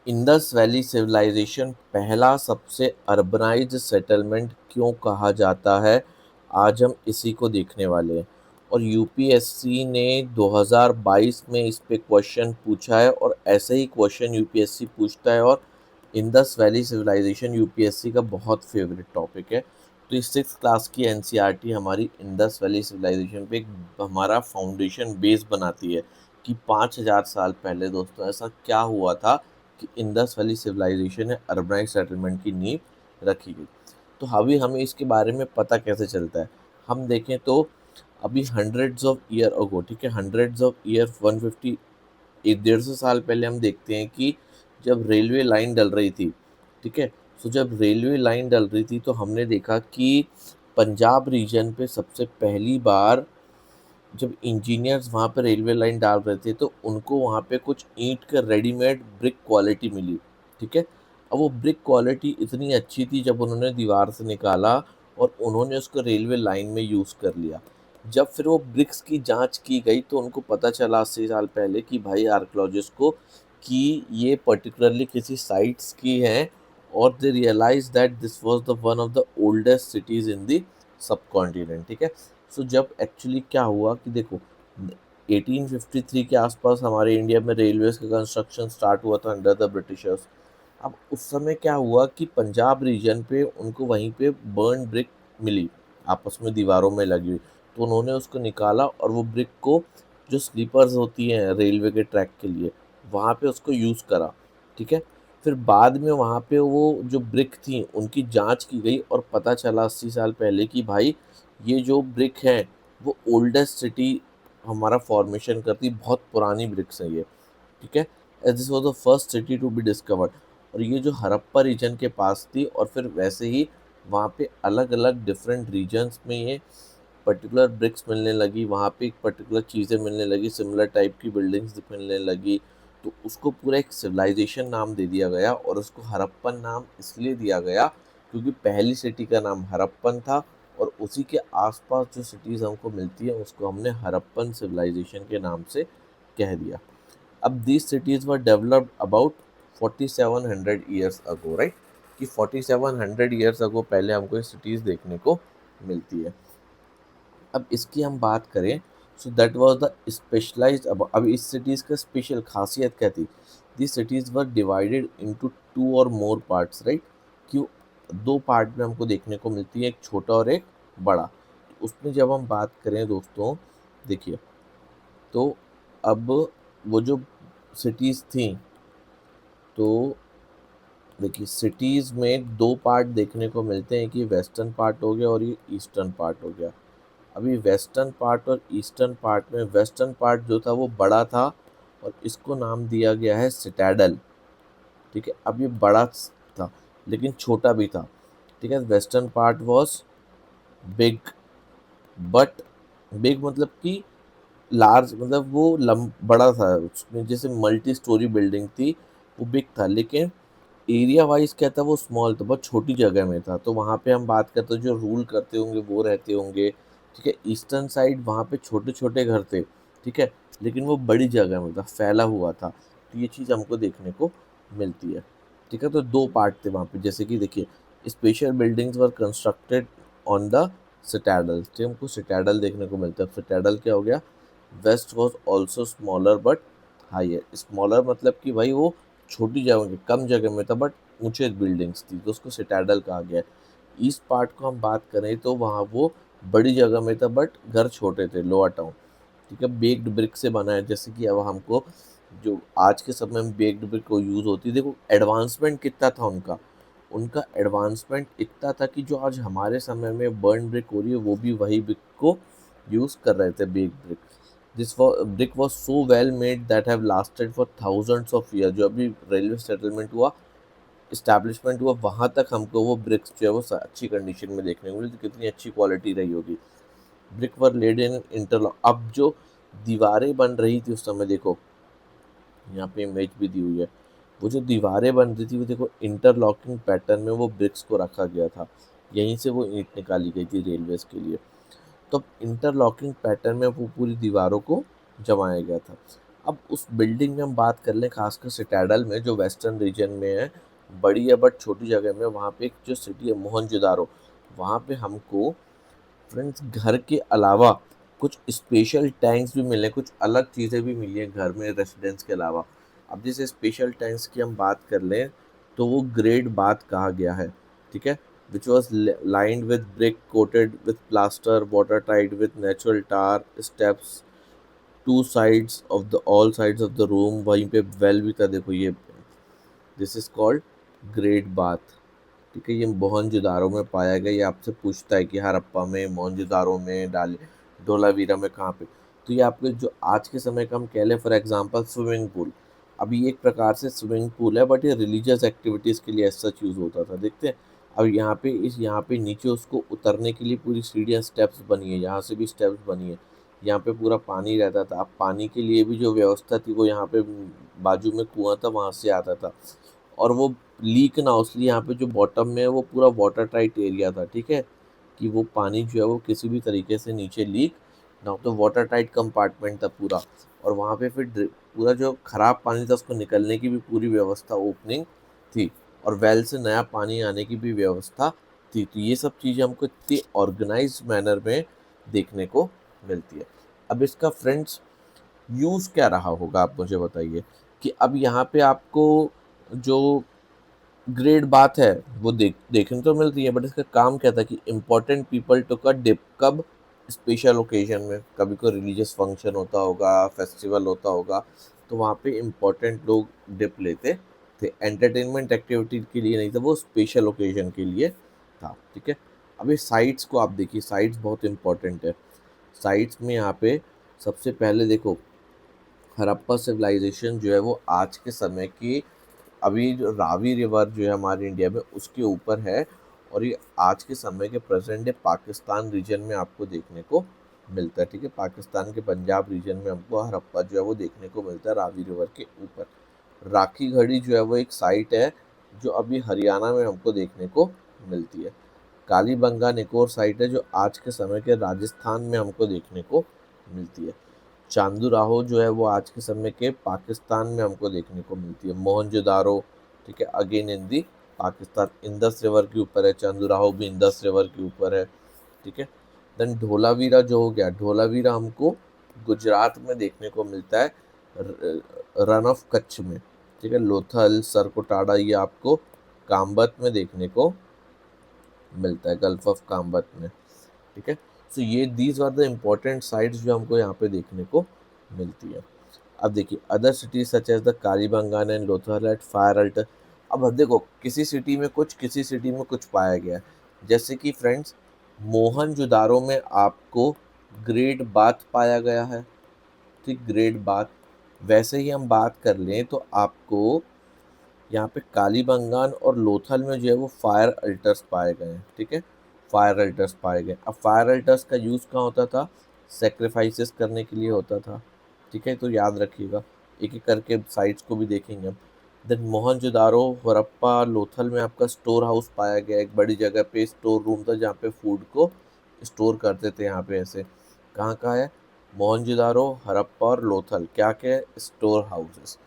Indus valley civilisation पहला सबसे urbanised settlement क्यों कहा जाता है? आज हम इसी को देखने वाले हैं। और यूपीएससी ने 2022 में इस पे क्वेश्चन पूछा है और ऐसे ही क्वेश्चन यूपीएससी पूछता है। और इंडस वैली सिविलाइजेशन यूपीएससी का बहुत फेवरेट टॉपिक है। तो इस 6th क्लास की एनसीईआरटी हमारी इंडस वैली सिविलाइजेशन पे एक हमारा फाउंडेशन बेस बनाती है कि 5000 साल पहले दोस्तों ऐसा क्या हुआ था कि इंडस वैली सिविलाइजेशन ने अर्बनाइज सेटलमेंट की नींव रखी गई। तो अभी हमें इसके बारे में पता कैसे चलता है? हम देखें तो अभी हंड्रेड्स ऑफ ईयर अगो, ठीक है, हंड्रेड्स ऑफ ईयर 150 150 साल पहले हम देखते हैं कि जब रेलवे लाइन डल रही थी, ठीक है, तो जब रेलवे लाइन डल रही थी तो हमने देखा कि पंजाब रीजन पे सबसे पहली बार जब इंजीनियर्स वहाँ पे रेलवे लाइन डाल रहे थे तो उनको वहाँ पे कुछ ईंट का रेडीमेड ब्रिक क्वालिटी मिली, ठीक है। अब वो ब्रिक क्वालिटी इतनी अच्छी थी जब उन्होंने दीवार से निकाला और उन्होंने उसको रेलवे लाइन में यूज़ कर लिया। जब फिर वो ब्रिक्स की जांच की गई तो उनको पता चला 80 साल पहले कि भाई आर्कियोलॉजिस्ट को कि ये पर्टिकुलरली किसी साइट्स की है। और they realise that this was the one of the oldest cities in the subcontinent, ठीक है। सो जब एक्चुअली क्या हुआ कि देखो 1853 के आसपास हमारे इंडिया में रेलवेज का कंस्ट्रक्शन स्टार्ट हुआ था अंडर द ब्रिटिशर्स। अब उस समय क्या हुआ कि पंजाब रीजन पे उनको वहीं पे बर्न ब्रिक मिली, आपस में दीवारों में लगी हुई। तो उन्होंने उसको निकाला और वो ब्रिक को, जो स्लीपर्स होती हैं रेलवे के ट्रैक के लिए, वहाँ पे उसको यूज़ करा, ठीक है। फिर बाद में वहाँ पे वो जो ब्रिक थी उनकी जांच की गई और पता चला 80 साल पहले कि भाई ये जो ब्रिक है वो ओल्डेस्ट सिटी हमारा फॉर्मेशन करती, बहुत पुरानी ब्रिक्स है ये, ठीक है। As this was the first city to be discovered. और ये जो हड़प्पा रीजन के पास थी और फिर वैसे ही वहाँ पे अलग अलग डिफरेंट रीजन्स में ये पर्टिकुलर ब्रिक्स मिलने लगी, वहाँ पे एक पर्टिकुलर चीज़ें मिलने लगी, सिमिलर टाइप की बिल्डिंग्स मिलने लगी। तो उसको पूरा एक सिविलाइजेशन नाम दे दिया गया और उसको हड़प्पन नाम इसलिए दिया गया क्योंकि पहली सिटी का नाम हड़प्पन था और उसी के आसपास जो सिटीज़ हमको मिलती है उसको हमने हड़प्पन सिविलाइजेशन के नाम से कह दिया। अब these cities were developed about 4700 years ago, right, कि 4700 ईयर्स अगो पहले हमको ये सिटीज़ देखने को मिलती है। अब इसकी हम बात करें, so that was the specialised. अब इस सिटीज़ का स्पेशल खासियत क्या थी? This cities were divided into two और मोर पार्ट्स, राइट। क्यों? दो पार्ट में हमको देखने को मिलती है, एक छोटा और एक बड़ा। तो उसमें जब हम बात करें दोस्तों, देखिए, तो अब वो जो सिटीज़ थी, तो देखिए सिटीज़ में दो पार्ट देखने को मिलते हैं कि वेस्टर्न पार्ट हो गया और ये ईस्टर्न पार्ट हो गया। अभी वेस्टर्न पार्ट और ईस्टर्न पार्ट में वेस्टर्न पार्ट जो था वो बड़ा था और इसको नाम दिया गया है सिटाडल, ठीक है। अब ये बड़ा था लेकिन छोटा भी था, ठीक है। Western part was big, but big मतलब कि लार्ज, मतलब वो बड़ा था, उसमें जैसे मल्टी स्टोरी बिल्डिंग थी, वो बिग था। लेकिन एरिया वाइज क्या था, वो स्मॉल था, बहुत छोटी जगह में था। तो वहाँ पे हम बात करते जो रूल करते होंगे वो रहते होंगे, ठीक है। ईस्टर्न साइड वहाँ पे छोटे छोटे घर थे, ठीक है, लेकिन वो बड़ी जगह में था, फैला हुआ था। तो ये चीज़ हमको देखने को मिलती है, ठीक है। तो दो पार्ट थे वहाँ पे, जैसे कि देखिए special buildings were constructed on the citadel, ठीक, हमको सिटाडल देखने को मिलता है। सिटाडल क्या हो गया? West was also smaller but higher. Smaller मतलब कि भाई वो छोटी जगह में, कम जगह में था बट ऊंचे बिल्डिंग्स थी, तो उसको सिटाडल कहा गया है। ईस्ट पार्ट को हम बात करें तो वहाँ वो बड़ी जगह में था बट घर छोटे थे, लोअर टाउन, ठीक है। बेक्ड ब्रिक से बना है, जैसे कि अब हमको जो आज के समय में बेक्ड ब्रिक को यूज़ होती है, देखो एडवांसमेंट कितना था उनका। उनका एडवांसमेंट इतना था कि जो आज हमारे समय में बर्न ब्रिक हो रही है वो भी वही ब्रिक को यूज़ कर रहे थे, baked brick. This brick was so well made that have lasted for thousands of year. जो अभी रेलवे सेटलमेंट हुआ, इस्टेब्लिशमेंट हुआ, वहाँ तक हमको वो ब्रिक्स जो है वो अच्छी कंडीशन में देखने को मिली। तो कितनी अच्छी क्वालिटी रही होगी। ब्रिक वर लेड इन इंटरलॉक। अब जो दीवारें बन रही थी उस समय, देखो यहाँ पे इमेज भी दी हुई है, वो जो दीवारें बन रही थी वो देखो इंटरलॉकिंग पैटर्न में वो ब्रिक्स को रखा गया था, यहीं से वो ईंट निकाली गई थी रेलवेज के लिए। तो इंटरलॉकिंग पैटर्न में वो पूरी दीवारों को जमाया गया था। अब उस बिल्डिंग में हम बात कर लें, खासकर सिटाडल में जो वेस्टर्न रीजन में है, बड़ी है बट छोटी जगह में, वहाँ पे एक जो सिटी है मोहनजोदारो, वहाँ पे हमको फ्रेंड्स घर के अलावा कुछ स्पेशल टैंक्स भी मिले, कुछ अलग चीज़ें भी मिली हैं घर में रेसिडेंस के अलावा। अब जैसे स्पेशल टैंक्स की हम बात कर लें तो वो ग्रेट बाथ कहा गया है, ठीक है, which was lined with brick coated with plaster water tight with natural tar steps two sides of the all sides of the room, वहीं पे वेल भी था, देखो ये this is called great bath, ठीक है। ये मोहनजोदारो में पाया गया। ये आपसे पूछता है कि हड़प्पा में, मोहनजोदारो में, डाल धोलावीरा में कहाँ पे। तो ये आपके जो आज के समय का हम कह लें फॉर एग्जांपल स्विमिंग पूल, अभी ये एक प्रकार से स्विमिंग पूल है बट ये रिलीजियस एक्टिविटीज़ के लिए ऐसा यूज़ होता था, देखते हैं। अब यहाँ पे नीचे उसको उतरने के लिए पूरी सीढ़ियाँ स्टेप्स बनी है, यहाँ से भी स्टेप्स बनी है, यहाँ पे पूरा पानी रहता था। अब पानी के लिए भी जो व्यवस्था थी वो यहाँ पे बाजू में कुआं था, वहाँ से आता था, और वो लीक ना हो इसलिए यहाँ पे जो बॉटम में है वो पूरा वाटर टाइट एरिया था, ठीक है, कि वो पानी जो है वो किसी भी तरीके से नीचे लीक ना हो, तो वाटर टाइट कंपार्टमेंट था पूरा। और वहाँ पे फिर पूरा जो खराब पानी था उसको निकलने की भी पूरी व्यवस्था, ओपनिंग थी, और वेल से नया पानी आने की भी व्यवस्था थी। तो ये सब चीज़ें हमको इतनी ऑर्गेनाइज मैनर में देखने को मिलती है। अब इसका फ्रेंड्स यूज़ क्या रहा होगा, आप मुझे बताइए कि अब यहाँ पे आपको जो ग्रेट बात है वो देखने तो मिल रही है, बट इसका काम क्या था कि इम्पोर्टेंट पीपल टू का डिप, कब, स्पेशल ओकेजन में, कभी कोई रिलीजियस फंक्शन होता होगा, फेस्टिवल होता होगा, तो वहाँ पे इम्पोर्टेंट लोग डिप लेते थे। एंटरटेनमेंट एक्टिविटी के लिए नहीं था, वो स्पेशल ओकेजन के लिए था, ठीक है। अभी साइट्स को आप देखिए, साइट्स बहुत इंपॉर्टेंट है। साइट्स में यहाँ पे सबसे पहले देखो, हड़प्पा सिविलाइजेशन जो है वो आज के समय की, अभी जो रावी रिवर जो है हमारे इंडिया में उसके ऊपर है, और ये आज के समय के प्रेजेंट डे पाकिस्तान रीजन में आपको देखने को मिलता है, ठीक है। पाकिस्तान के पंजाब रीजन में हमको हड़प्पा जो है वो देखने को मिलता है रावी रिवर के ऊपर। राखी घड़ी जो है वो एक साइट है जो अभी हरियाणा में हमको देखने को मिलती है। कालीबंगान एक और साइट है जो आज के समय के राजस्थान में हमको देखने को मिलती है। चांदुराहो जो है वो आज के समय के पाकिस्तान में हमको देखने को मिलती है। मोहनजोदारो, ठीक है, again in the Pakistan, Indus river के ऊपर है। चांदुराहो भी इंदस रिवर के ऊपर है, ठीक है। देन धोलावीरा जो हो गया, धोलावीरा हमको गुजरात में देखने को मिलता है, रन ऑफ कच्छ में, ठीक है। लोथल, सरकोटाडा ये आपको काम्बत में देखने को मिलता है, गल्फ ऑफ काम्बत में, ठीक है। सो ये these are the important sites जो हमको यहाँ पे देखने को मिलती है। अब देखिए other cities such as the Kalibangan and Lothal at fire altar. अब देखो किसी सिटी में कुछ, किसी सिटी में कुछ पाया गया है, जैसे कि फ्रेंड्स मोहनजोदारो में आपको ग्रेट बाथ पाया गया है, ठीक, ग्रेट बाथ। वैसे ही हम बात कर लें तो आपको यहाँ पे कालीबंगान और लोथल में जो है वो फायर अल्टर्स पाए गए हैं, ठीक है, फायर अल्टर्स पाए गए। अब फायर अल्टर्स का यूज़ कहाँ होता था, सेक्रीफाइसेस करने के लिए होता था, ठीक है, तो याद रखिएगा, एक एक करके साइट्स को भी देखेंगे हम। देन मोहनजोदारो, हड़प्पा, लोथल में आपका स्टोर हाउस पाया गया, एक बड़ी जगह पे स्टोर रूम था जहाँ पे फूड को स्टोर करते थे। यहाँ पे ऐसे कहाँ कहाँ है, मोहनजोदारो, हड़प्पा और लोथल, क्या क्या है, store houses.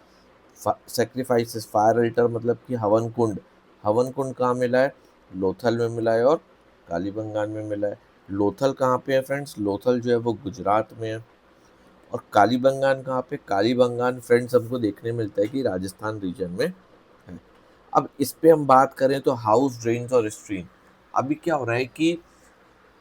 Sacrifices, fire alter मतलब कि हवन कुंड, हवन कुंड कहाँ मिला है, लोथल में मिला है और कालीबंगान में मिला है। लोथल कहाँ पे है फ्रेंड्स, लोथल जो है वो गुजरात में है। और कालीबंगान कहाँ पे, कालीबंगान फ्रेंड्स हमको देखने मिलता है कि राजस्थान रीजन में है। अब इस पे हम बात करें तो हाउस, ड्रेन्स और स्ट्रीम, अभी क्या हो रहा है कि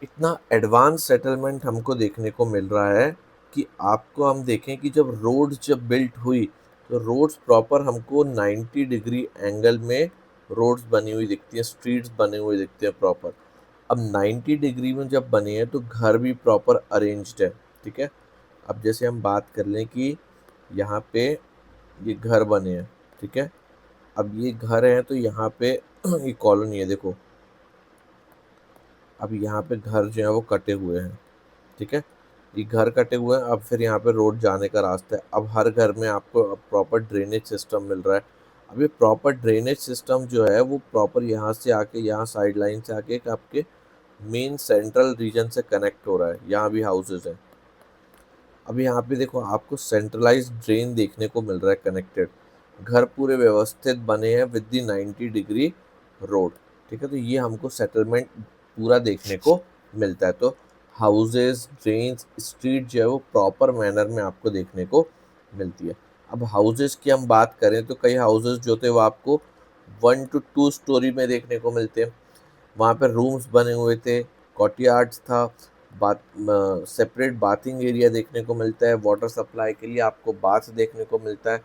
इतना एडवांस सेटलमेंट हमको देखने को मिल रहा है कि आपको हम देखें कि जब रोड्स जब बिल्ट हुई तो रोड्स प्रॉपर हमको 90 डिग्री एंगल में रोड्स बनी हुई दिखती हैं, स्ट्रीट्स बने हुए दिखते हैं प्रॉपर। अब 90 डिग्री में जब बने हैं तो घर भी प्रॉपर अरेंज्ड है, ठीक है। अब जैसे हम बात कर लें कि यहाँ पे ये घर बने हैं, ठीक है, अब ये घर हैं तो यहाँ पे ये कॉलोनी है, देखो अब यहाँ पे घर जो है वो कटे हुए हैं, ठीक है, ये घर कटे हुए हैं। अब फिर यहाँ पे रोड जाने का रास्ता है। अब हर घर में आपको प्रॉपर ड्रेनेज सिस्टम मिल रहा है। अब ये प्रॉपर ड्रेनेज सिस्टम जो है वो प्रॉपर यहाँ से आके, यहाँ साइड लाइन से आके आपके मेन सेंट्रल रीजन से कनेक्ट हो रहा है। यहाँ भी हाउसेज हैं, अब यहाँ पे देखो आपको सेंट्रलाइज्ड ड्रेन देखने को मिल रहा है कनेक्टेड, घर पूरे व्यवस्थित बने हैं विद द 90 डिग्री रोड, ठीक है। तो ये हमको सेटलमेंट पूरा देखने को मिलता है। तो हाउसेस, ड्रेन्स, स्ट्रीट जो है वो प्रॉपर मैनर में आपको देखने को मिलती है। अब हाउसेस की हम बात करें तो कई हाउसेस जो थे वो आपको 1 to 2 स्टोरी में देखने को मिलते हैं। वहाँ पे रूम्स बने हुए थे, कॉर्टयार्ड्स था, बाथ सेपरेट बाथिंग एरिया देखने को मिलता है, वाटर सप्लाई के लिए आपको बाथ देखने को मिलता है।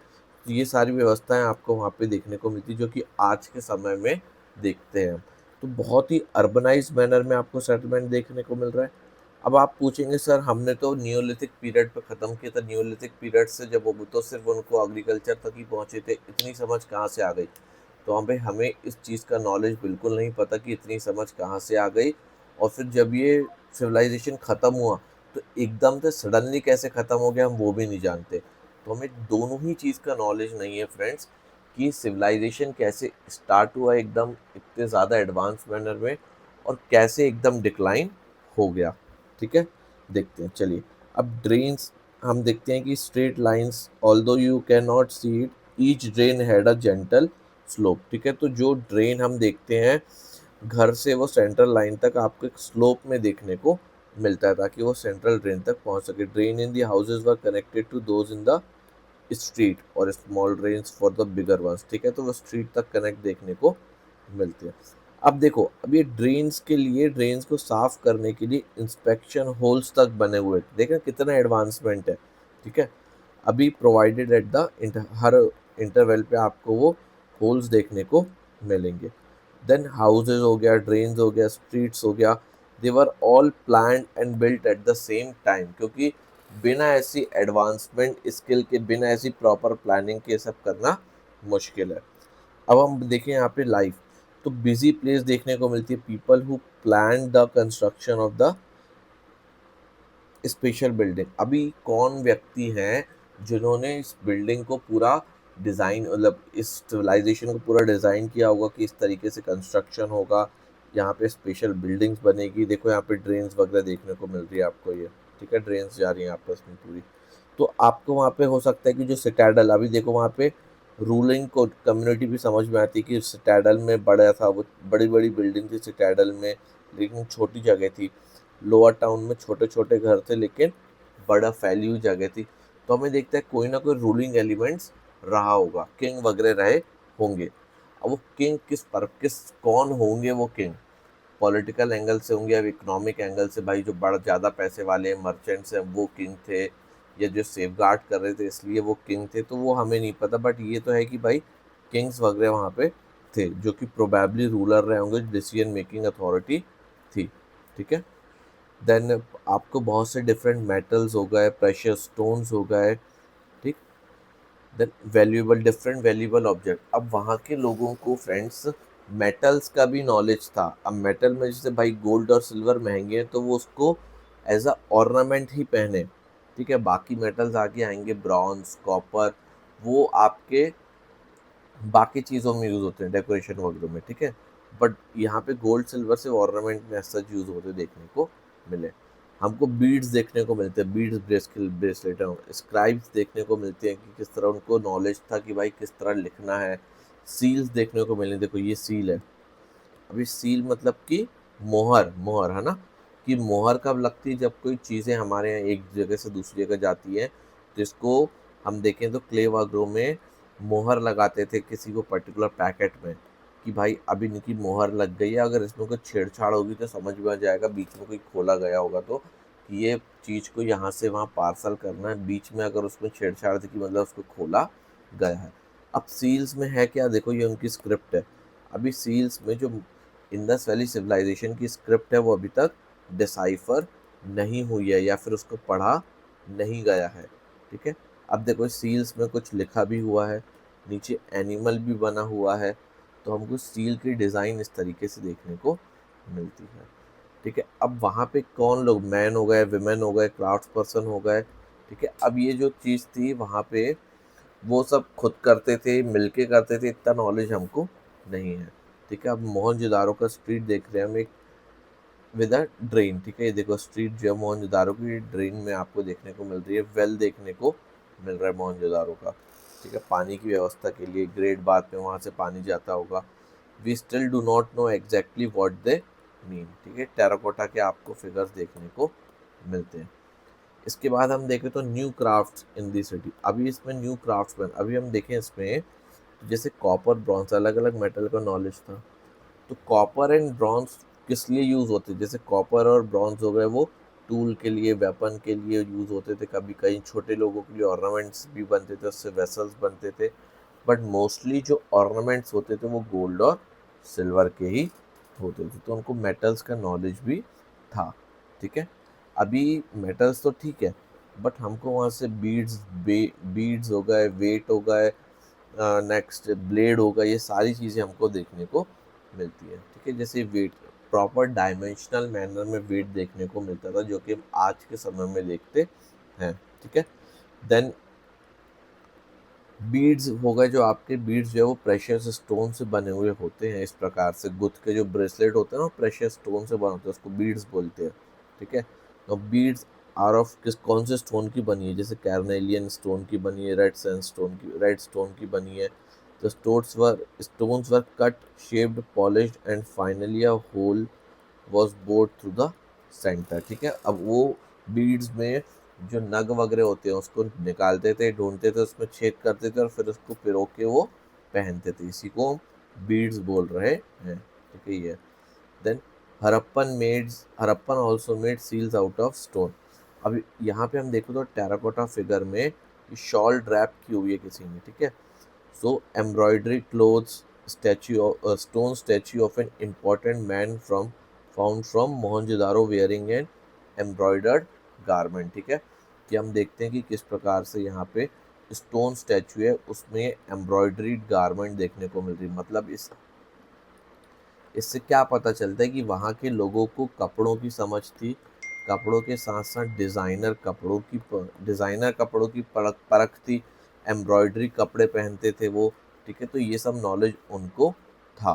तो ये सारी व्यवस्थाएं आपको वहाँ पे देखने को मिलती है जो कि आज के समय में देखते हैं। तो बहुत ही अर्बनाइज मैनर में आपको सेटलमेंट देखने को मिल रहा है। अब आप पूछेंगे सर हमने तो नियोलिथिक पीरियड पे ख़त्म किया था, नियोलिथिक पीरियड से जब वो तो सिर्फ उनको एग्रीकल्चर तक ही पहुँचे थे, इतनी समझ कहाँ से आ गई? तो हाँ भाई, हमें इस चीज़ का नॉलेज बिल्कुल नहीं पता कि इतनी समझ कहाँ से आ गई, और फिर जब ये सिविलाइजेशन ख़त्म हुआ तो एकदम से सडनली कैसे ख़त्म हो गया हम वो भी नहीं जानते। तो हमें दोनों ही चीज़ का नॉलेज नहीं है फ्रेंड्स, कि सिविलाइजेशन कैसे स्टार्ट हुआ एकदम इतने ज़्यादा एडवांस मैनर में, और कैसे एकदम डिक्लाइन हो गया, ठीक है। देखते हैं, चलिए। अब ड्रेन्स हम देखते हैं कि straight lines, although you can not see it, each drain had a gentle slope, ठीक है। तो जो ड्रेन हम देखते हैं घर से वो सेंट्रल लाइन तक आपको एक स्लोप में देखने को मिलता है, ताकि वो सेंट्रल ड्रेन तक पहुंच सके। Drain in the houses were connected to those in the street और small drains for the bigger ones, ठीक है। तो वो स्ट्रीट तक कनेक्ट देखने को मिलते हैं। अब देखो, अब ये ड्रेन्स के लिए, ड्रेन्स को साफ करने के लिए इंस्पेक्शन होल्स तक बने हुए थे, देखें कितना एडवांसमेंट है, ठीक है। अभी provided at the her interval पे आपको वो होल्स देखने को मिलेंगे। देन हाउसेज हो गया, ड्रेन्स हो गया, स्ट्रीट्स हो गया, they were all planned and built at the same time, क्योंकि बिना ऐसी एडवांसमेंट स्किल के, बिना ऐसी प्रॉपर प्लानिंग के सब करना मुश्किल है। अब हम देखें यहाँ पे लाइफ, तो बिजी प्लेस देखने को मिलती है, people who plan the construction of the special building. अभी कौन व्यक्ति हैं जिन्होंने इस बिल्डिंग को पूरा डिज़ाइन, मतलब इस सिविलाइजेशन को पूरा डिज़ाइन किया होगा कि इस तरीके से कंस्ट्रक्शन होगा, यहाँ पे स्पेशल बिल्डिंग्स बनेगी। देखो यहाँ पे ड्रेन्स वगैरह देखने को मिल रही है आपको ये, ठीक है, ड्रेन्स जा रही हैं आपस में पूरी। तो आपको वहाँ पे हो सकता है कि जो सिटाडल, अभी देखो वहाँ पे रूलिंग को कम्युनिटी भी समझ में आती है कि सिटाडल में बड़ा था, वो बड़ी बड़ी बिल्डिंग थी सिटाडल में, लेकिन छोटी जगह थी। लोअर टाउन में छोटे छोटे घर थे लेकिन बड़ा फैली हुई जगह थी। तो हमें देखते हैं कोई ना कोई रूलिंग एलिमेंट्स रहा होगा, किंग वगैरह रहे होंगे। अब वो किंग किस कौन होंगे वो किंग, पॉलिटिकल एंगल से होंगे या इकोनॉमिक एंगल से, भाई जो बड़ा ज़्यादा पैसे वाले मर्चेंट्स हैं वो किंग थे, या जो सेफ गार्ड कर रहे थे इसलिए वो किंग थे, तो वो हमें नहीं पता। बट ये तो है कि भाई किंग्स वगैरह वहाँ पे थे जो कि प्रोबेबली रूलर रहे होंगे, डिसीजन मेकिंग अथॉरिटी थी, ठीक है। देन आपको बहुत से डिफरेंट मेटल्स हो गए, प्रेशियस स्टोन्स हो गए, ठीक। Then valuable, different valuable object. अब वहाँ के लोगों को फ्रेंड्स मेटल्स का भी नॉलेज था। अब मेटल में जैसे भाई गोल्ड और सिल्वर महंगे हैं तो वो उसको एज अ ऑर्नामेंट ही पहने, ठीक है। बाकी मेटल्स आगे आएंगे, ब्रॉन्ज, कॉपर, वो आपके बाकी चीज़ों में यूज़ होते हैं, डेकोरेशन वगैरह में, ठीक है। बट यहाँ पे गोल्ड सिल्वर से ऑर्नामेंट में सच यूज़ होते देखने को मिले। हमको बीड्स देखने को मिलते हैं, बीड्स, ब्रेसलेट, स्क्राइब्स देखने को मिलते हैं कि किस तरह उनको नॉलेज था कि भाई किस तरह लिखना है। सील्स देखने को मिले, देखो ये सील है। अभी सील मतलब कि मोहर, मोहर है ना, कि मोहर कब लगती है, जब कोई चीज़ें हमारे यहाँ एक जगह से दूसरी जगह जाती है, जिसको हम देखें तो क्ले वगैरह में मोहर लगाते थे किसी को पर्टिकुलर पैकेट में, कि भाई अभी इनकी मोहर लग गई है, अगर इसमें कोई छेड़छाड़ होगी तो समझ में आ जाएगा, बीच में कोई खोला गया होगा तो, कि ये चीज़ को यहाँ से वहाँ पार्सल करना है, बीच में अगर उसमें छेड़छाड़ थी कि मतलब उसको खोला गया है। अब सील्स में है क्या, देखो ये उनकी स्क्रिप्ट है। अभी सील्स में जो इंडस वैली सिविलाइजेशन की स्क्रिप्ट है वो अभी तक डिसाइफर नहीं हुई है, या फिर उसको पढ़ा नहीं गया है, ठीक है। अब देखो सील्स में कुछ लिखा भी हुआ है, नीचे एनिमल भी बना हुआ है, तो हमको सील की डिज़ाइन इस तरीके से देखने को मिलती है, ठीक है। अब वहाँ पे कौन लोग, मैन हो गए, विमेन हो गए, क्राफ्ट पर्सन हो गए, ठीक है। अब ये जो चीज़ थी वहाँ पे वो सब खुद करते थे, मिलके करते थे, इतना नॉलेज हमको नहीं है, ठीक है। अब मोहनजोदारो का स्ट्रीट देख रहे हैं हम, एक विद अ ड्रेन, ठीक है। ये देखो स्ट्रीट जो है मोहनजोदारो की ड्रेन में आपको देखने को मिल रही है, वेल देखने को मिल रहा है मोहनजोदारो का, ठीक है। पानी की व्यवस्था के लिए ग्रेट बात में वहाँ से पानी जाता होगा। We still do not know exactly what they mean, ठीक है। टेराकोटा के आपको फिगर्स देखने को मिलते हैं। इसके बाद हम देखें तो न्यू क्राफ्ट्स इन दी सिटी। अभी इसमें न्यू क्राफ्ट्स बन, अभी हम देखें इसमें तो जैसे कॉपर ब्रॉन्ज अलग अलग मेटल का नॉलेज था, तो कॉपर एंड ब्रॉन्ज किस लिए यूज़ होते, जैसे कॉपर और ब्रॉन्ज हो गए वो टूल के लिए, वेपन के लिए यूज़ होते थे, कभी कहीं छोटे लोगों के लिए ऑर्नामेंट्स भी बनते थे, उससे वेसल्स बनते थे। बट मोस्टली जो ऑर्नामेंट्स होते थे वो गोल्ड और सिल्वर के ही होते थे, तो उनको मेटल्स का नॉलेज भी था, ठीक है। अभी मेटल्स तो ठीक है, बट हमको वहाँ से बीड्स हो गए, वेट हो गए, नेक्स्ट ब्लेड होगा, ये सारी चीज़ें हमको देखने को मिलती है, ठीक है। जैसे वेट प्रॉपर डायमेंशनल मैनर में वेट देखने को मिलता था, जो कि हम आज के समय में देखते हैं, ठीक है। देन बीड्स हो गए, जो आपके बीड्स जो है वो प्रेशियस स्टोन से बने हुए होते हैं, इस प्रकार से गुथ के जो ब्रेसलेट होते हैं ना प्रेशियस स्टोन से बने होते हैं, उसको बीड्स बोलते हैं, ठीक है। तो बीड्स आर ऑफ किस कौन से स्टोन की बनी है, जैसे कार्नेलियन स्टोन की बनी है, रेड स्टोन की बनी है। The stones were cut, shaped, polished and finally a hole was bored through the center, ठीक है। अब वो बीड्स में जो नग वगैरह होते हैं उसको निकालते थे, ढूंढते थे, उसमें छेद करते थे और फिर उसको पिरो के वो पहनते थे, इसी को बीड्स बोल रहे हैं, ठीक है। ये then Harappan also made seals out of stone. अब यहाँ पे हम देखो तो टेराकोटा फिगर में शॉल ड्रैप की हुई है किसी ने, ठीक है। So embroidery clothes, stone statue of an important man found from Mohenjo-daro wearing an embroidered garment, ठीक है। कि हम देखते हैं कि किस प्रकार से यहाँ पे स्टोन स्टैचू है, उसमें एम्ब्रॉयडरीड गारमेंट देखने को मिल रही है। मतलब इससे क्या पता चलता है कि वहाँ के लोगों को कपड़ों की समझ थी, कपड़ों के साथ साथ डिज़ाइनर कपड़ों की परख थी, एम्ब्रॉयडरी कपड़े पहनते थे वो, ठीक है। तो ये सब नॉलेज उनको था।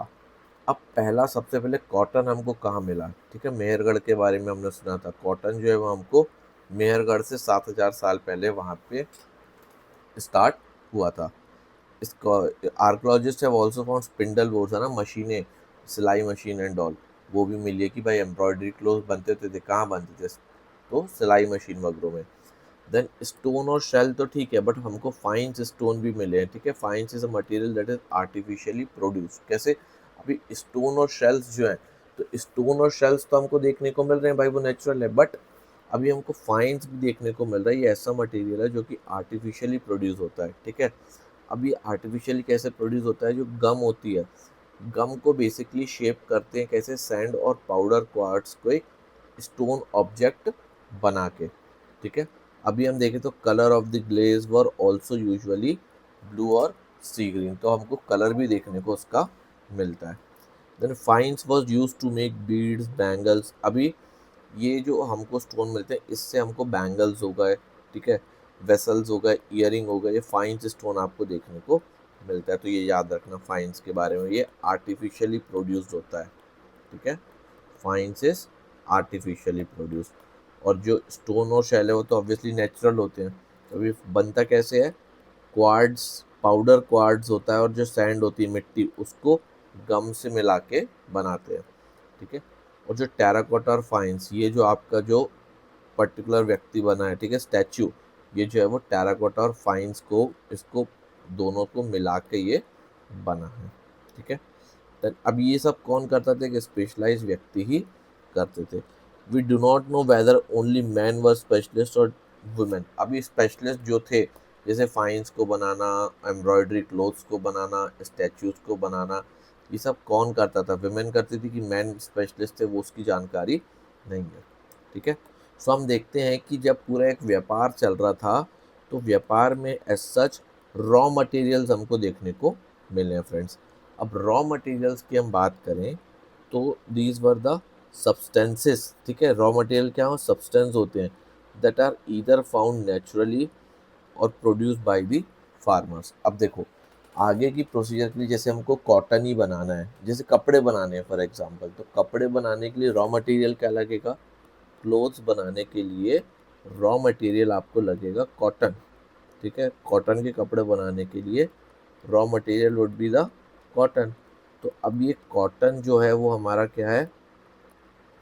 अब पहला सबसे पहले कॉटन हमको कहाँ मिला, ठीक है। मेहरगढ़ के बारे में हमने सुना था, कॉटन जो है वो हमको मेहरगढ़ से 7,000 साल पहले वहाँ पे स्टार्ट हुआ था। इसको archaeologist have also found spindle verse, है ना, मशीनें, सिलाई मशीन एंड ऑल, वो भी मिली है कि भाई एम्ब्रॉयडरी क्लोथ बनते थे कहाँ बनते थे, तो सिलाई मशीन वगैरह में। देन स्टोन और शेल तो ठीक है, बट हमको फाइन्स स्टोन भी मिले हैं, ठीक है। Faience is a material that is artificially produce. कैसे, अभी स्टोन और शेल्स जो है, तो स्टोन और शेल्स तो हमको देखने को मिल रहे हैं भाई, वो नेचुरल है, बट अभी हमको फाइन्स भी देखने को मिल रहा है, ये ऐसा मटेरियल है जो कि आर्टिफिशियली प्रोड्यूस होता है, ठीक है। अब ये आर्टिफिशियली कैसे प्रोड्यूस होता है, जो गम होती है, गम को बेसिकली शेप करते हैं कैसे, सैंड और पाउडर क्वार्ट्स को एक स्टोन ऑब्जेक्ट बना के, ठीक है। अभी हम देखें तो colour of the glaze were also usually blue और सी ग्रीन, तो हमको कलर भी देखने को उसका मिलता है। Then faience was use to make beads, bangles. अभी ये जो हमको स्टोन मिलते हैं इससे हमको बैंगल्स हो गए, ठीक है, वेसल्स हो गए, ईयरिंग हो गए, ये फाइन्स स्टोन आपको देखने को मिलता है। तो ये याद रखना फाइन्स के बारे में, ये आर्टिफिशियली प्रोड्यूस्ड होता है, ठीक है। फाइन्स इज आर्टिफिशियली प्रोड्यूस्ड, और जो स्टोन और शेल है वो तो ऑब्वियसली नेचुरल होते हैं। तो अभी बनता कैसे है, क्वार्ट्स, पाउडर क्वार्ट्स होता है, और जो सैंड होती है मिट्टी, उसको गम से मिला के बनाते हैं, ठीक है। और जो टेराकोटा और फाइन्स, ये जो आपका जो पर्टिकुलर व्यक्ति बना है, ठीक है, स्टैचू, ये जो है वो टेराकोटा और फाइन्स को, इसको दोनों को मिला के ये बना है, ठीक है। देन अब ये सब कौन करता था, एक स्पेशलाइज व्यक्ति ही करते थे। We do not know whether only man were specialist और वुमेन। अभी स्पेशलिस्ट जो थे, जैसे फाइन्स को बनाना, एम्ब्रॉयडरी क्लोथ्स को बनाना, स्टैचूज को बनाना, ये सब कौन करता था, वुमेन करती थी कि मैन स्पेशलिस्ट थे, वो उसकी जानकारी नहीं है, ठीक है। सो हम देखते हैं कि जब पूरा एक व्यापार चल रहा था, तो व्यापार में एज सच रॉ मटेरियल्स हमको देखने को मिले हैं फ्रेंड्स। अब रॉ मटेरियल्स की हम बात करें तो दीज वर द सब्सटेंसेस, ठीक है। रॉ मटेरियल क्या हो, सब्सटेंस होते हैं, that are either found naturally और प्रोड्यूस बाय द फार्मर्स। अब देखो, आगे की प्रोसीजर के लिए जैसे हमको कॉटन ही बनाना है, जैसे कपड़े बनाने हैं फॉर एग्जांपल, तो कपड़े बनाने के लिए रॉ मटेरियल क्या लगेगा? क्लोथ्स बनाने के लिए रॉ मटेरियल आपको लगेगा कॉटन, ठीक है। कॉटन के कपड़े बनाने के लिए raw material would be the cotton. तो अब ये कॉटन जो है वो हमारा क्या है?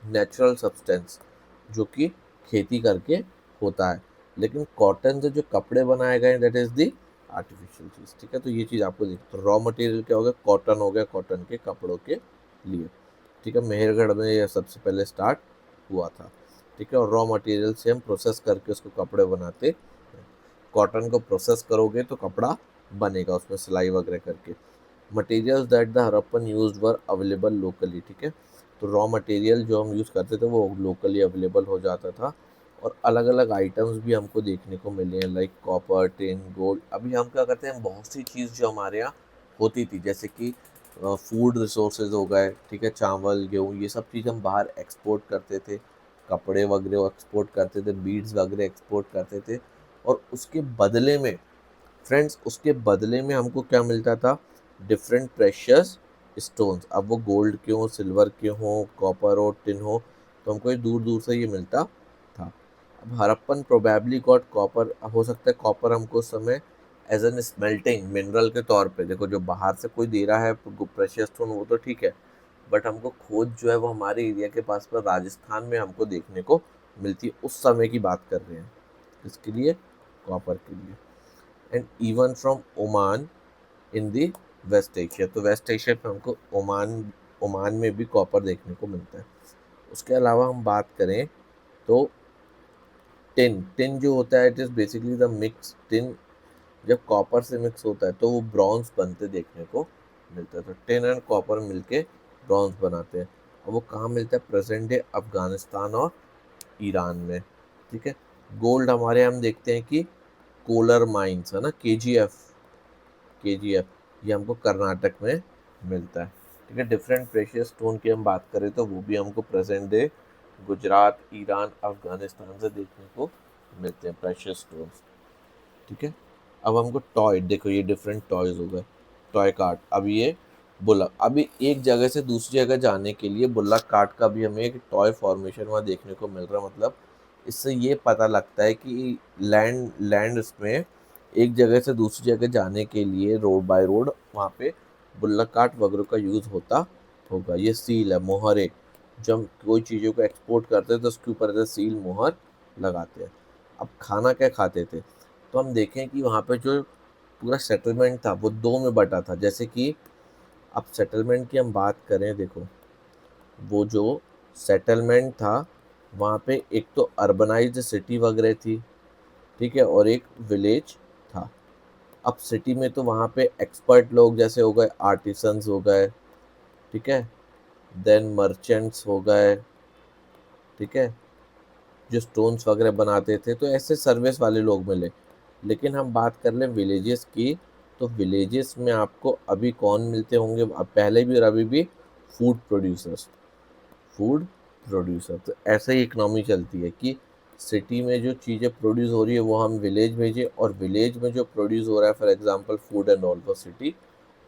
नेचुरल सब्सटेंस, जो कि खेती करके होता है। लेकिन कॉटन से जो कपड़े बनाए गए दैट इज दी आर्टिफिशियल चीज़, ठीक है। तो ये चीज़ आपको देखो, तो रॉ मटेरियल क्या हो गया? कॉटन हो गया, कॉटन के कपड़ों के लिए, ठीक है। मेहरगढ़ में ये सबसे पहले स्टार्ट हुआ था, ठीक है। और रॉ मटेरियल से हम प्रोसेस करके उसको कपड़े बनाते हैं। कॉटन को प्रोसेस करोगे तो कपड़ा बनेगा, उसमें सिलाई वगैरह करके। Materials that the Harappan used were available locally, ठीक है। तो रॉ मटेरियल जो हम यूज़ करते थे वो लोकली अवेलेबल हो जाता था। और अलग अलग आइटम्स भी हमको देखने को मिले हैं, लाइक कॉपर, टिन, गोल्ड। अभी हम क्या करते हैं, बहुत सी चीज़ जो हमारे यहाँ होती थी, जैसे कि फूड रिसोर्सेज हो गए, ठीक है, चावल, गेहूँ, ये सब चीज़ हम बाहर एक्सपोर्ट करते थे। कपड़े वगैरह एक्सपोर्ट करते थे, बीड्स वगैरह एक्सपोर्ट करते थे। और उसके बदले में फ्रेंड्स, उसके बदले में हमको क्या मिलता था? Different precious stones. अब वो गोल्ड के हो, सिल्वर के हो, कॉपर हो, टिन हो, तो हमको ये दूर दूर से ये मिलता था। अब हड़प्पन प्रोबेबली गॉट कॉपर, हो सकता है कॉपर हमको उस समय एज एन स्मेल्टिंग मिनरल के तौर पे, देखो जो बाहर से कोई दे रहा है प्रेशियस स्टोन वो तो ठीक है, बट हमको खोज जो है वो हमारे एरिया के पास पर राजस्थान में हमको देखने को मिलती है। उस समय की बात कर रहे हैं, इसके लिए, कॉपर के लिए। And even from Oman in the west Asia, तो वेस्ट एशिया पे हमको ओमान, ओमान में भी कॉपर देखने को मिलता है। उसके अलावा हम बात करें तो टिन, टिन जो होता है it is basically the mix tin. जब कॉपर से मिक्स होता है तो वो ब्रॉन्ज बनते देखने को मिलता है। तो टिन एंड कॉपर मिलके ब्रॉन्ज बनाते हैं। और वो कहाँ मिलता है? प्रेजेंट डे अफगानिस्तान और ईरान में, ठीक है। गोल्ड हमारे यहाँ हम देखते हैं कि कोलर माइंस है ना, केजीएफ, ये हमको कर्नाटक में मिलता है, ठीक है। डिफरेंट प्रेशियस स्टोन की हम बात करें तो वो भी हमको present day Gujarat, Iran, Afghanistan से देखने को मिलते हैं प्रेशियस स्टोन्स, ठीक है। अब हमको टॉय देखो, ये डिफरेंट टॉयज हो गए, टॉय कार्ट। अब ये बुलक, अभी एक जगह से दूसरी जगह जाने के लिए बुलक कार्ट का भी हमें एक टॉय फॉर्मेशन वहाँ देखने को मिल रहा है। मतलब इससे ये पता लगता है कि लैंड उसमें एक जगह से दूसरी जगह जाने के लिए रोड बाय रोड वहाँ पे बुल्लक कार्ट वगैरह का यूज़ होता होगा। ये सील है, मोहर है, जब हम कोई चीज़ों को एक्सपोर्ट करते हैं तो उसके ऊपर ऐसे सील मोहर लगाते हैं। अब खाना क्या खाते थे? तो हम देखें कि वहाँ पे जो पूरा सेटलमेंट था वो दो में बटा था। जैसे कि अब सेटलमेंट की हम बात करें, देखो वो जो सेटलमेंट था वहाँ पे एक तो अर्बनाइज्ड सिटी वगैरह थी, ठीक है, और एक विलेज था। अब सिटी में तो वहाँ पे एक्सपर्ट लोग जैसे हो गए, आर्टिसंस हो गए, ठीक है, देन मर्चेंट्स हो गए, ठीक है, जो स्टोन्स वगैरह बनाते थे, तो ऐसे सर्विस वाले लोग मिले। लेकिन हम बात कर लें विलेजेस की, तो विलेजेस में आपको अभी कौन मिलते होंगे? अब पहले भी और अभी भी फूड प्रोड्यूसर्स, फूड प्रोड्यूसर। तो ऐसे ही इकनॉमी चलती है कि सिटी में जो चीज़ें प्रोड्यूस हो रही है वो हम विलेज भेजें, और विलेज में जो प्रोड्यूस हो रहा है for example food and all वो सिटी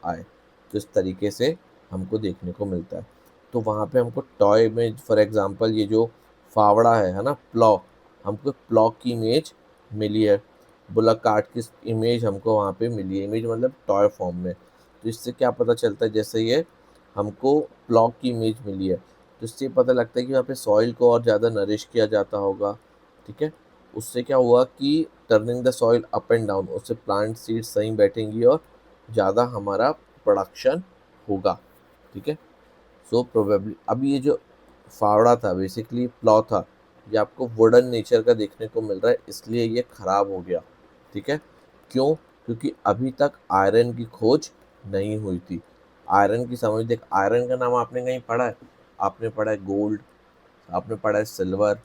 आए। तो इस तरीके से हमको देखने को मिलता है। तो वहाँ पे हमको टॉय में फॉर एग्जांपल ये जो फावड़ा है ना, प्लॉ, हमको प्लॉ की इमेज मिली है। बुलक कार्ट की इमेज हमको वहाँ पे मिली है, इमेज मतलब टॉय फॉर्म में। तो इससे क्या पता चलता है, जैसे ये हमको प्लॉ की इमेज मिली है तो इससे पता लगता है कि वहाँ पे सॉइल को और ज़्यादा नरिश किया जाता होगा, ठीक है। उससे क्या हुआ कि turning the soil up and down, उससे प्लांट सीड्स सही बैठेंगी और ज़्यादा हमारा प्रोडक्शन होगा, ठीक है। सो प्रोबेबली अभी ये जो फावड़ा था बेसिकली प्लॉ था, ये आपको वुडन नेचर का देखने को मिल रहा है, इसलिए ये ख़राब हो गया, ठीक है। क्यों? क्योंकि अभी तक आयरन की खोज नहीं हुई थी। आयरन की समझ देख, आयरन का नाम आपने कहीं पढ़ा है? आपने पढ़ा है गोल्ड, आपने पढ़ा है सिल्वर,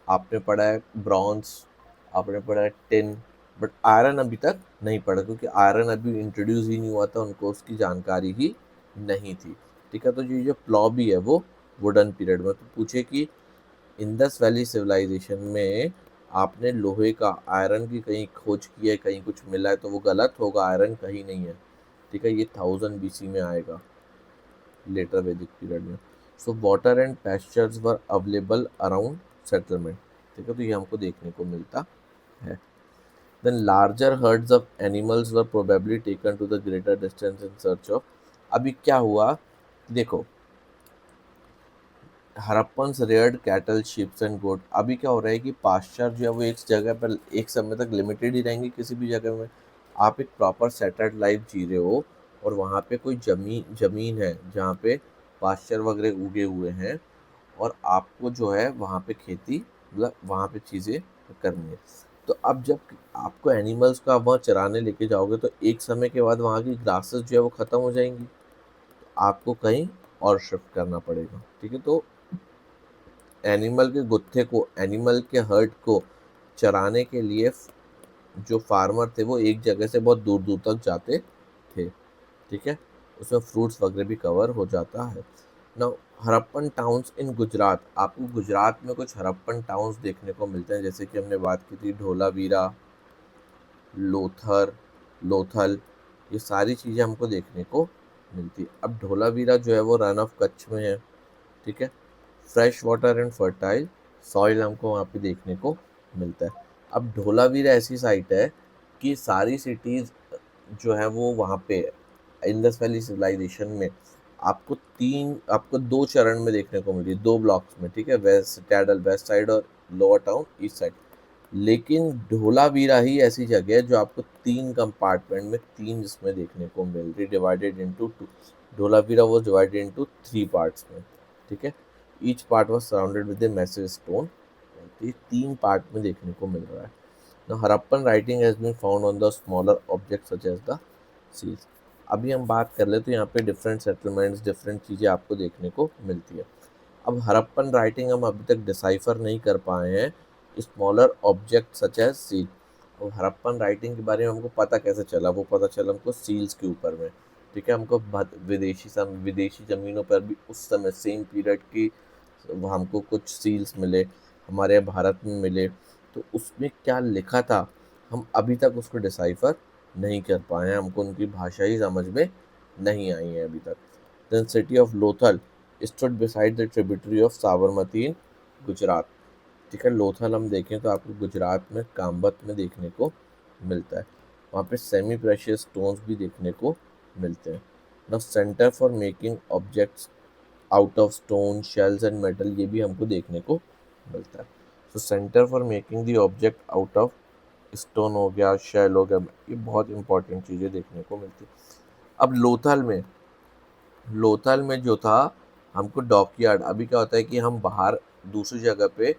आपने पढ़ा है ब्रॉन्ज, आपने पढ़ा है टिन, बट आयरन अभी तक नहीं पढ़ा, क्योंकि आयरन अभी इंट्रोड्यूस ही नहीं हुआ था, उनको उसकी जानकारी ही नहीं थी, ठीक है। तो ये जो प्लॉ भी है वो वुडन पीरियड में। तो पूछे कि इंडस वैली सिविलाइजेशन में आपने लोहे का, आयरन की कहीं खोज की है, कहीं कुछ मिला है, तो वो गलत होगा, आयरन कहीं नहीं है। ठीक है, ये 1000 BC में आएगा, लेटर वैदिक पीरियड में। So water and pastures were available around settlement, ठीक है, तो ये हमको देखने को मिलता है। Then larger herds of animals were probably taken to the greater distance in search of. अभी क्या हुआ, देखो, Harappans reared cattle sheeps and goat. अभी क्या हो रहा है कि पास्चर जो है वो एक जगह पर एक समय तक लिमिटेड ही रहेंगे किसी भी जगह में। आप एक प्रॉपर सेटल्ड लाइफ जी रहे हो और वहाँ पे कोई जमीन है जहाँ पे पास्चर वगैरह उगे हुए हैं, और आपको जो है वहाँ पे खेती, मतलब वहाँ पे चीज़ें करनी है। तो अब जब आपको एनिमल्स को आप वहाँ चराने लेके जाओगे तो एक समय के बाद वहाँ की ग्रासेस जो है वो ख़त्म हो जाएंगी, आपको कहीं और शिफ्ट करना पड़ेगा, ठीक है। तो एनिमल के गुत्थे को, एनिमल के हर्ड को चराने के लिए जो फार्मर थे वो एक जगह से बहुत दूर दूर तक जाते थे, ठीक है। उसमें फ्रूट्स वगैरह भी कवर हो जाता है ना। हड़प्पन टाउन्स इन गुजरात, आपको गुजरात में कुछ हड़प्पन टाउन्स देखने को मिलते हैं, जैसे कि हमने बात की थी ढोलावीरा, लोथर, लोथल, ये सारी चीज़ें हमको देखने को मिलती है। अब ढोलावीरा जो है वो रन ऑफ कच्छ में है, ठीक है। Fresh water and fertile soil हमको वहाँ पे देखने को मिलता है। अब ढोलावीरा ऐसी साइट है कि सारी सिटीज़ जो है वो वहाँ पे इंडस वैली सिविलाइजेशन में आपको दो चरण में देखने को मिली, दो ब्लॉक्स में, ठीक है, वेस्ट टैडल वेस्ट साइड और लोअर टाउन ईस्ट साइड। लेकिन ढोलावीरा ही ऐसी जगह है जो आपको तीन कंपार्टमेंट में, तीन जिसमें देखने को मिल रही, divided into to. Dholavira was divided into three parts में, ठीक है। Each part was surrounded with a massive stone. ये तीन पार्ट में देखने को मिल रहा है। Now Harappan writing has been found on the smaller objects such as the seals। अभी हम बात कर ले तो यहाँ पे डिफरेंट सेटलमेंट्स, डिफरेंट चीज़ें आपको देखने को मिलती है। अब हड़प्पन राइटिंग हम अभी तक डिसाइफर नहीं कर पाए हैं smaller object such as seal. और हड़प्पन राइटिंग के बारे में हमको पता कैसे चला, वो पता चला हमको सील्स के ऊपर में, ठीक है। हमको विदेशी ज़मीनों पर भी उस समय सेम पीरियड की हमको कुछ सील्स मिले, हमारे यहाँ भारत में मिले। तो उसमें क्या लिखा था हम अभी तक उसको डिसाइफर नहीं कर पाए हैं, हमको उनकी भाषा ही समझ में नहीं आई है अभी तक। Then city of Lothal stood beside the tributary of Sabarmati in Gujarat, ठीक है। लोथल हम देखें तो आपको गुजरात में काम्बत में देखने को मिलता है। वहाँ पे सेमी प्रेशियस स्टोन्स भी देखने को मिलते हैं ना। Centre for making objects out of stone shells and metal, ये भी हमको देखने को मिलता है। So centre for making the object out of stone हो गया, शेल हो गया, ये बहुत इंपॉर्टेंट चीज़ें देखने को मिलती है। अब लोथल में जो था हमको डॉकयार्ड, अभी क्या होता है कि हम बाहर दूसरी जगह पे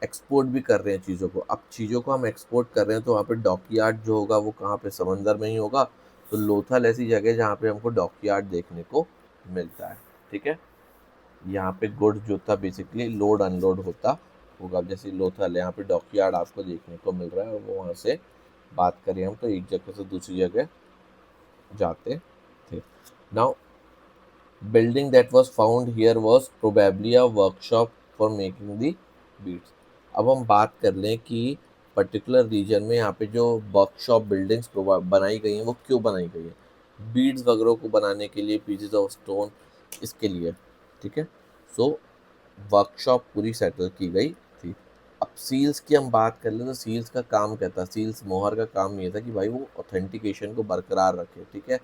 एक्सपोर्ट भी कर रहे हैं चीज़ों को। अब चीज़ों को हम एक्सपोर्ट कर रहे हैं तो वहाँ पे डॉकयार्ड जो होगा वो कहाँ पे, समंदर में ही होगा। तो लोथल ऐसी जगह है जहाँ पे हमको डॉकयार्ड देखने को मिलता है, ठीक है। यहाँ पे गुड्स जो था बेसिकली लोड अनलोड होता होगा। जैसे लोथल है, यहाँ पे डॉकयार्ड आपको देखने को मिल रहा है, और वो वहाँ से बात करें हम तो एक जगह से दूसरी जगह जाते थे। Now building that was found here was probably a workshop for making the beads. अब हम बात कर लें कि पर्टिकुलर रीजन में यहाँ पे जो वर्कशॉप बिल्डिंग्स बनाई गई हैं वो क्यों बनाई गई है, बीड्स वगैरह को बनाने के लिए, पीसेस ऑफ स्टोन, इसके लिए, ठीक है। सो वर्कशॉप पूरी सेटल की गई थी। अब सील्स की हम बात कर लें तो सील्स का काम क्या था, सील्स मोहर का काम ये था कि भाई वो ऑथेंटिकेशन को बरकरार रखे, ठीक है।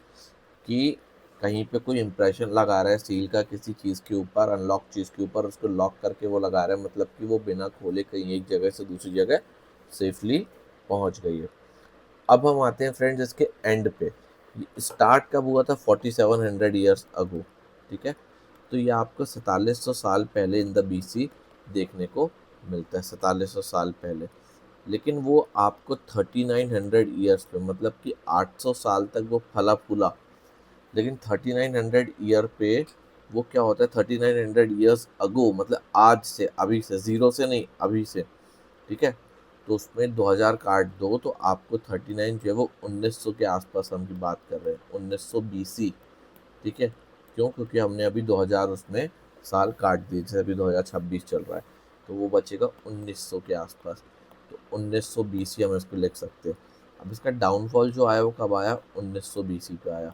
कि कहीं पे कोई इंप्रेशन लगा रहा है सील का किसी चीज़ के ऊपर, अनलॉक चीज़ के ऊपर, उसको लॉक करके वो लगा रहा है, मतलब कि वो बिना खोले कहीं एक जगह से दूसरी जगह सेफली पहुंच गई है। अब हम आते हैं फ्रेंड्स इसके एंड पे। स्टार्ट कब हुआ था, 4700 ईयर्स अगो, ठीक है। तो ये आपको 4700 साल पहले इन द BC देखने को मिलता है, 4700 साल पहले। लेकिन वो आपको 3900 ईयर्स पे, मतलब कि 800 साल तक वो फला फूला। लेकिन 3900 ईयर पे वो क्या होता है, 3900 ईयर्स अगो, मतलब आज से, अभी से, ज़ीरो से नहीं, अभी से, ठीक है। तो उसमें 2000 काट दो तो आपको 39 जो है वो 1900 के आसपास हम की बात कर रहे हैं, 1900 BC, ठीक है। क्यों, क्योंकि हमने अभी 2000 उसमें साल काट दिए, जैसे अभी 2026 चल रहा है, तो वो बचेगा 1900 के आसपास। तो 1900 BC हम इसको लिख सकते हैं। अब इसका डाउनफॉल जो आया वो कब आया, 1900 BC पे आया।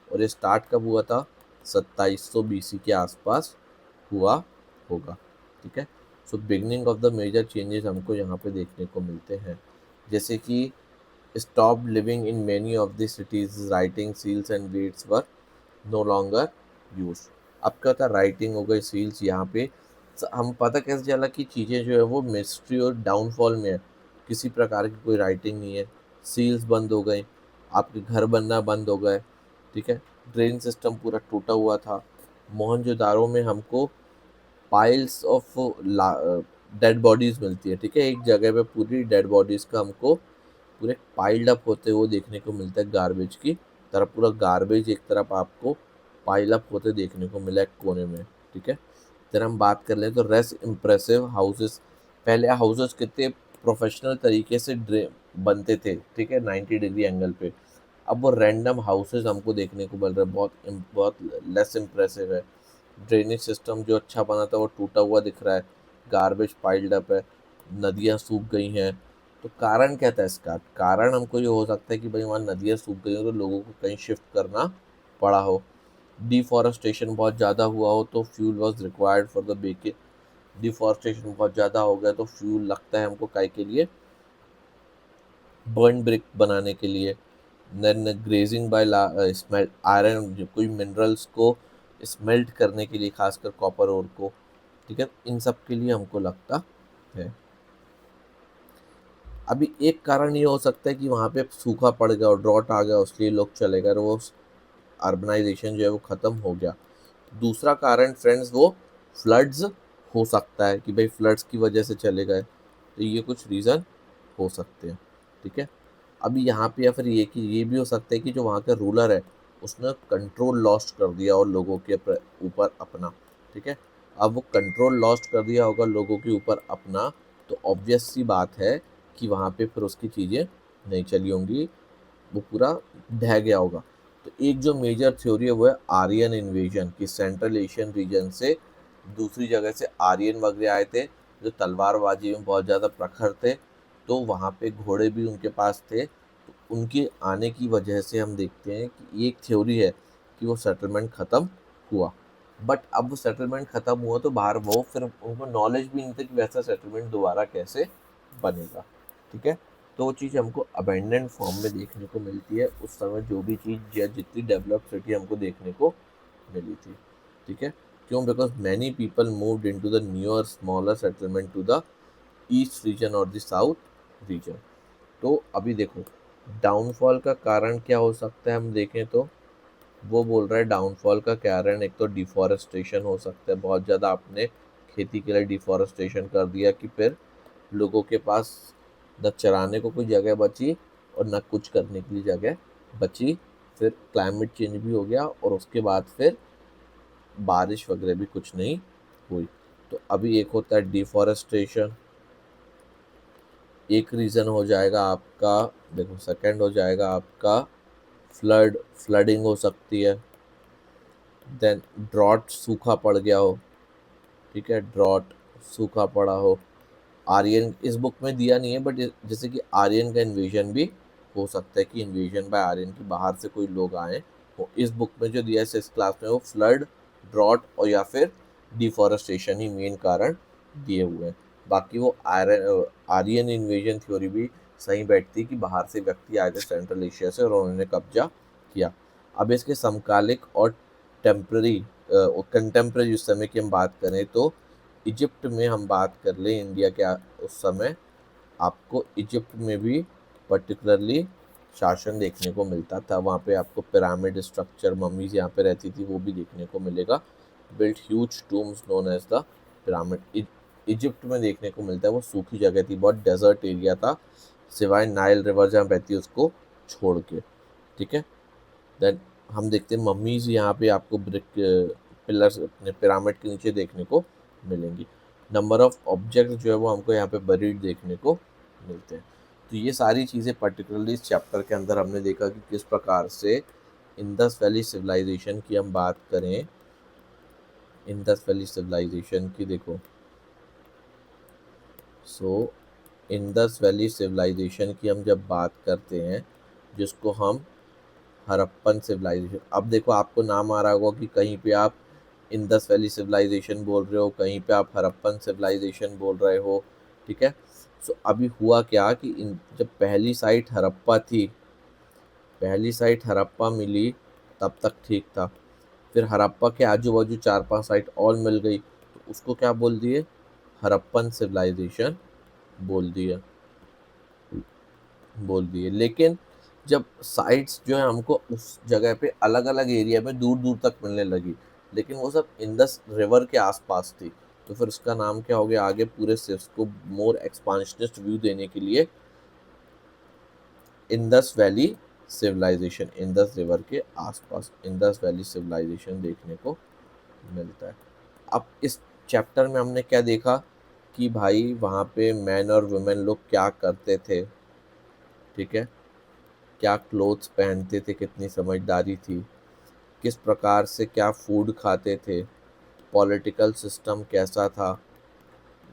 और ये स्टार्ट कब हुआ था? 2700 BC के आसपास हुआ होगा। ठीक है, so beginning of the major changes हमको यहाँ पे देखने को मिलते हैं, जैसे कि stop living in many of the cities, writing seals and dates were no longer use. अब क्या होता है, राइटिंग हो गई, सील्स, यहाँ पे हम पता कैसे चला कि चीज़ें जो है वो मिस्ट्री और डाउनफॉल में है, किसी प्रकार की कोई राइटिंग नहीं है, सील्स बंद हो गए, आपके घर बनना बंद हो गए। ठीक है, ड्रेन सिस्टम पूरा टूटा हुआ था। मोहनजोदारो में हमको पाइल्स ऑफ डेड बॉडीज मिलती है। ठीक है, एक जगह पे पूरी डेड बॉडीज का हमको पूरे पाइल्ड अप होते हुए देखने को मिलता है, गार्बेज की तरह पूरा गार्बेज एक तरफ आपको पाइल अप होते देखने को मिला है कोने में। ठीक है, फिर हम बात कर लें तो रेस इम्प्रेसिव हाउसेस, पहले हाउसेस कितने प्रोफेशनल तरीके से बनते थे, ठीक है, 90 डिग्री एंगल पे। अब वो रैंडम हाउसेस हमको देखने को मिल रहे हैं, बहुत लेस इम्प्रेसिव है। ड्रेनेज सिस्टम जो अच्छा बना था वो टूटा हुआ दिख रहा है, गार्बेज पाइल्ड अप है, नदियाँ सूख गई हैं। तो कारण क्या था इसका? कारण हमको ये हो सकता है कि भाई वहाँ नदियाँ सूख गई हो तो लोगों को कहीं शिफ्ट करना पड़ा हो, डिफॉरेस्टेशन बहुत ज़्यादा हुआ हो तो fuel was required for the baking, deforestation बहुत ज़्यादा हो गया तो फ्यूल लगता है हमको काय के लिए? बर्न ब्रिक बनाने के लिए। Then grazing by smelt iron, कोई मिनरल्स को स्मेल्ट करने के लिए, खासकर कॉपर ओर को। ठीक है, इन सब के लिए हमको लगता है। अभी एक कारण ये हो सकता है कि वहाँ पे सूखा पड़ गया और ड्रॉट आ गया, इसलिए लोग चले गए और वो अर्बनाइजेशन जो है वो ख़त्म हो गया। दूसरा कारण फ्रेंड्स वो फ्लड्स हो सकता है कि भाई फ्लड्स की वजह से चले गए, तो ये कुछ रीज़न हो सकते हैं। ठीक है, अभी यहाँ पे या फिर ये भी हो सकता है कि जो वहाँ का रूलर है उसने कंट्रोल लॉस्ट कर दिया और लोगों के ऊपर अपना। ठीक है, अब वो कंट्रोल लॉस्ट कर दिया होगा लोगों के ऊपर अपना, तो ऑब्वियस सी बात है कि वहाँ पे फिर उसकी चीज़ें नहीं चली होंगी, वो पूरा ढह गया होगा। तो एक जो मेजर थ्योरी है वो है आर्यन इन्वेजन, की सेंट्रल एशियन रीजन से दूसरी जगह से आर्यन वगैरह आए थे जो तलवारबाजी में बहुत ज़्यादा प्रखर थे, तो वहाँ पे घोड़े भी उनके पास थे। तो उनके आने की वजह से हम देखते हैं कि एक थ्योरी है कि वो सेटलमेंट ख़त्म हुआ। बट अब वो सेटलमेंट ख़त्म हुआ तो बाहर वो फिर उनको नॉलेज भी नहीं था कि वैसा सेटलमेंट दोबारा कैसे बनेगा। ठीक है, तो वो चीज़ हमको अबेंडेंट फॉर्म में देखने को मिलती है उस समय, जो भी चीज़ या जितनी डेवलप सिटी हमको देखने को मिली थी। ठीक है, क्यों? Because many people moved into the newer smaller settlement to the east region और द साउथ रीजन। तो अभी देखो डाउनफॉल का कारण क्या हो सकता है, हम देखें तो वो बोल रहा है डाउनफॉल का कारण एक तो डिफॉरेस्टेशन हो सकता है, बहुत ज़्यादा आपने खेती के लिए डिफॉरेस्टेशन कर दिया कि फिर लोगों के पास न चराने को कोई जगह बची और न कुछ करने के लिए जगह बची। फिर क्लाइमेट चेंज भी हो गया और उसके बाद फिर बारिश वगैरह भी कुछ नहीं हुई। तो अभी एक होता है डिफॉरेस्टेशन, एक रीज़न हो जाएगा आपका, देखो सेकंड हो जाएगा आपका फ्लडिंग हो सकती है। देन ड्रॉट, सूखा पड़ गया हो। ठीक है, ड्रॉट, सूखा पड़ा हो। आर्यन इस बुक में दिया नहीं है बट जैसे कि आर्यन का इन्वेजन भी हो सकता है कि इन्वेजन बाय आर्यन की बाहर से कोई लोग आए हो। इस बुक में जो दिया है 6th क्लास में वो फ्लड, ड्रॉट और या फिर डिफॉरेस्टेशन ही मेन कारण दिए हुए हैं। बाकी वो आर्यन इन्वेजन थ्योरी भी सही बैठती कि बाहर से व्यक्ति आए थे सेंट्रल एशिया से और उन्होंने कब्जा किया। अब इसके समकालिक और टेम्पररी कंटेम्प्रेरी उस समय की हम बात करें तो इजिप्ट में हम बात कर लें इंडिया के उस समय आपको इजिप्ट में भी पर्टिकुलरली शासन देखने को मिलता था। वहाँ पे आपको पिरामिड स्ट्रक्चर, मम्मीज यहाँ पे रहती थी, वो भी देखने को मिलेगा। Built huge tombs known as the pyramid. Egypt में देखने को मिलता है, वो सूखी जगह थी, बहुत डेजर्ट एरिया था, सिवाय नाइल रिवर जहाँ बहती है उसको छोड़ के। ठीक है, देन हम देखते हैं मम्मीज यहाँ पे आपको ब्रिक पिलर्स अपने पिरामिड के नीचे देखने को मिलेंगी। नंबर ऑफ ऑब्जेक्ट जो है वो हमको यहाँ पे बरीड देखने को मिलते हैं। तो ये सारी चीज़ें पर्टिकुलरली इस चैप्टर के अंदर हमने देखा कि किस प्रकार से इंडस वैली सिविलाइजेशन की हम बात करें, इंडस वैली सिविलाइजेशन की देखो, सो इंडस वैली सिविलाइजेशन की हम जब बात करते हैं जिसको हम हड़प्पन सिविलाइजेशन। अब देखो आपको नाम आ रहा होगा कि कहीं पे आप इंडस वैली सिविलाइजेशन बोल रहे हो, कहीं पे आप हड़प्पन सिविलाइजेशन बोल रहे हो, ठीक है। सो अभी हुआ क्या कि जब पहली साइट हड़प्पा थी, पहली साइट हड़प्पा मिली, तब तक ठीक था। फिर हड़प्पा के आजू बाजू 4-5 साइट और मिल गई, तो उसको क्या बोल दिए, हड़प्पन सिविलाइजेशन बोल दिया, लेकिन जब साइट्स जो है हमको उस जगह पे अलग अलग एरिया में दूर दूर तक मिलने लगी, लेकिन वो सब इंडस रिवर के आसपास थी, तो फिर उसका नाम क्या हो गया आगे पूरे सिर्फ को मोर एक्सपांशनिस्ट व्यू देने के लिए Indus valley civilisation, Indus river के आसपास इंडस वैली सिविलाइजेशन देखने को मिलता है। अब इस चैप्टर में हमने क्या देखा कि भाई वहाँ पे मैन और वुमेन लोग क्या करते थे, ठीक है, क्या क्लोथ्स पहनते थे, कितनी समझदारी थी, किस प्रकार से क्या फूड खाते थे, पॉलिटिकल सिस्टम कैसा था,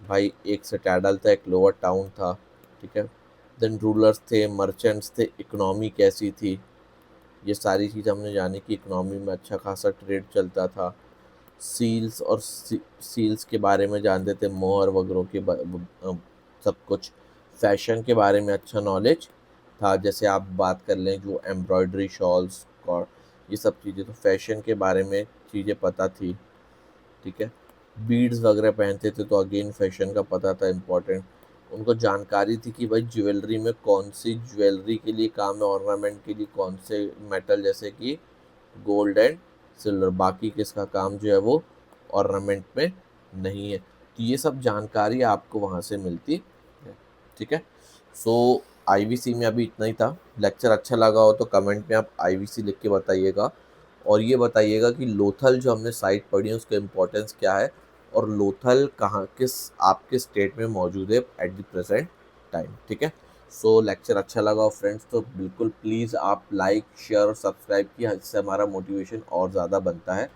भाई एक सिटाडल था, एक लोअर टाउन था, ठीक है, देन रूलर्स थे, मर्चेंट्स थे, इकोनॉमी कैसी थी, ये सारी चीज़ हमने जानी कि इकोनॉमी में अच्छा खासा ट्रेड चलता था। सील्स और सील्स के बारे में जानते थे, मोहर वगैरह के सब कुछ। फैशन के बारे में अच्छा नॉलेज था, जैसे आप बात कर लें जो एम्ब्रॉयडरी शॉल्स और ये सब चीज़ें, तो फैशन के बारे में चीज़ें पता थी, ठीक है। बीड्स वगैरह पहनते थे तो अगेन फैशन का पता था इम्पोर्टेंट। उनको जानकारी थी कि भाई ज्वेलरी में कौन सी ज्वेलरी के लिए काम है, ऑर्नामेंट के लिए कौन से मेटल, जैसे कि गोल्ड एंड सिल्वर, बाकी किसका काम जो है वो ऑर्नामेंट में नहीं है। तो ये सब जानकारी आपको वहाँ से मिलती है, ठीक है। सो आईवीसी में अभी इतना ही था। लेक्चर अच्छा लगा हो तो कमेंट में आप आईवीसी लिख के बताइएगा, और ये बताइएगा कि लोथल जो हमने साइट पढ़ी है उसका इम्पोर्टेंस क्या है, और लोथल कहाँ किस आपके स्टेट में मौजूद है एट द प्रेजेंट टाइम, ठीक है। सो लेक्चर अच्छा लगा हो फ्रेंड्स तो बिल्कुल प्लीज़ आप लाइक शेयर और सब्सक्राइब किया, इससे हमारा मोटिवेशन और ज़्यादा बनता है।